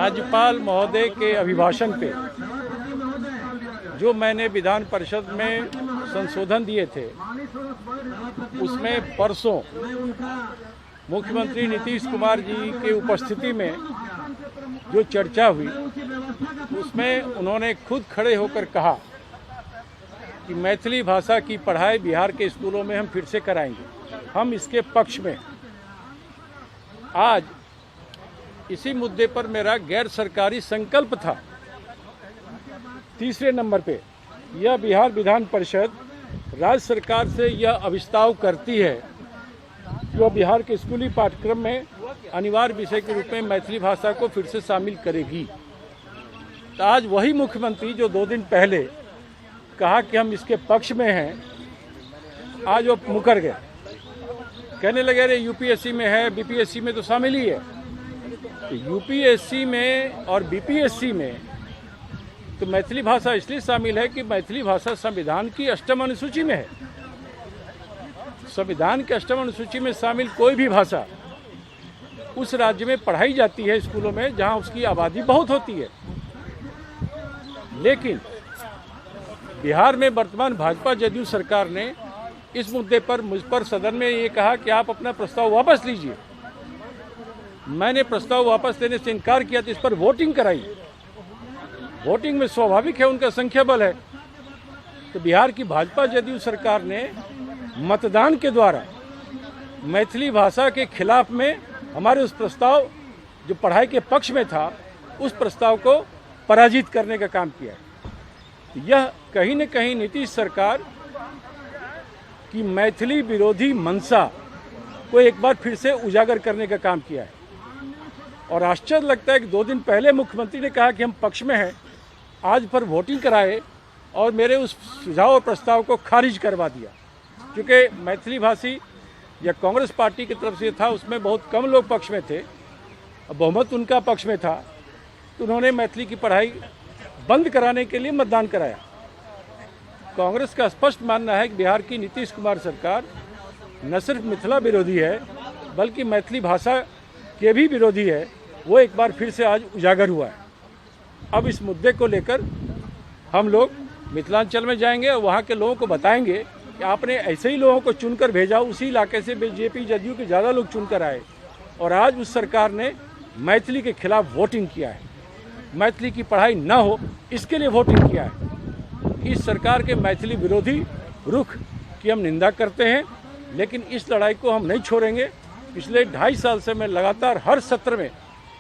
राज्यपाल महोदय के अभिभाषण पे जो मैंने विधान परिषद में संशोधन दिए थे, उसमें परसों मुख्यमंत्री नीतीश कुमार जी के उपस्थिति में जो चर्चा हुई, उसमें उन्होंने खुद खड़े होकर कहा कि मैथिली भाषा की पढ़ाई बिहार के स्कूलों में हम फिर से कराएंगे। हम इसके पक्ष में। आज इसी मुद्दे पर मेरा गैर सरकारी संकल्प था। तीसरे नंबर पे यह बिहार विधान परिषद राज्य सरकार से यह अभिस्ताव करती है कि वह बिहार के स्कूली पाठ्यक्रम में अनिवार्य विषय के रूप में मैथिली भाषा को फिर से शामिल करेगी। तो आज वही मुख्यमंत्री जो 2 दिन पहले कहा कि हम इसके पक्ष में हैं, आज वो मुकर गए। कहने लगे अरे यूपीएससी में है, बीपीएससी में तो शामिल ही है। तो यूपीएससी में और बीपीएससी में तो मैथिली भाषा इसलिए शामिल है कि मैथिली भाषा संविधान की 8वीं अनुसूची में है। संविधान के 8वीं अनुसूची में शामिल कोई भी भाषा उस राज्य में पढ़ाई जाती है स्कूलों में जहां उसकी आबादी बहुत होती है। लेकिन बिहार में वर्तमान भाजपा जदयू सरकार ने इस मुद्दे पर मुझ पर सदन में ये कहा कि आप अपना प्रस्ताव वापस लीजिए। मैंने प्रस्ताव वापस लेने से इनकार किया तो इस पर वोटिंग कराई। वोटिंग में स्वाभाविक है उनका संख्या बल है। तो बिहार की भाजपा जदयू सरकार ने मतदान के द्वारा मैथिली भाषा के खिलाफ में हमारे उस प्रस्ताव जो पढ़ाई के पक्ष में था, उस प्रस्ताव को पराजित करने का काम किया है। यह कहीं न कहीं नीतीश सरकार की मैथिली विरोधी मंशा को एक बार फिर से उजागर करने का काम किया है। और आश्चर्य लगता है कि 2 दिन पहले मुख्यमंत्री ने कहा कि हम पक्ष में हैं, आज पर वोटिंग कराए और मेरे उस सुझाव और प्रस्ताव को खारिज करवा दिया। क्योंकि मैथिली भाषी या कांग्रेस पार्टी की तरफ से था, उसमें बहुत कम लोग पक्ष में थे, बहुमत उनका पक्ष में था, तो उन्होंने मैथिली की पढ़ाई बंद कराने के लिए मतदान कराया। कांग्रेस का स्पष्ट मानना है कि बिहार की नीतीश कुमार सरकार न सिर्फ मिथिला विरोधी है बल्कि मैथिली भाषा के भी विरोधी है। वो एक बार फिर से आज उजागर हुआ है। अब इस मुद्दे को लेकर हम लोग मिथिलांचल में जाएंगे और वहाँ के लोगों को बताएंगे कि आपने ऐसे ही लोगों को चुनकर भेजा, उसी इलाके से बीजेपी जदयू के ज़्यादा लोग चुनकर आए और आज उस सरकार ने मैथिली के खिलाफ वोटिंग किया है। मैथिली की पढ़ाई ना हो इसके लिए वोटिंग किया है। इस सरकार के मैथिली विरोधी रुख की हम निंदा करते हैं, लेकिन इस लड़ाई को हम नहीं छोड़ेंगे। पिछले 2.5 साल से मैं लगातार हर सत्र में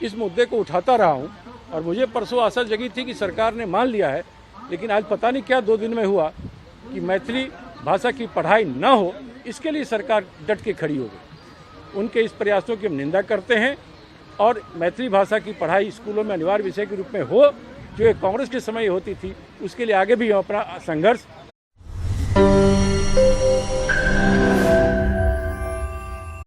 इस मुद्दे को उठाता रहा हूं और मुझे परसों आशा जगी थी कि सरकार ने मान लिया है, लेकिन आज पता नहीं क्या 2 दिन में हुआ कि मैथिली भाषा की पढ़ाई ना हो इसके लिए सरकार डट के खड़ी हो गई। उनके इस प्रयासों की हम निंदा करते हैं और मैथिली भाषा की पढ़ाई स्कूलों में अनिवार्य विषय के रूप में हो, जो कांग्रेस के समय होती थी, उसके लिए आगे भी हम अपना संघर्ष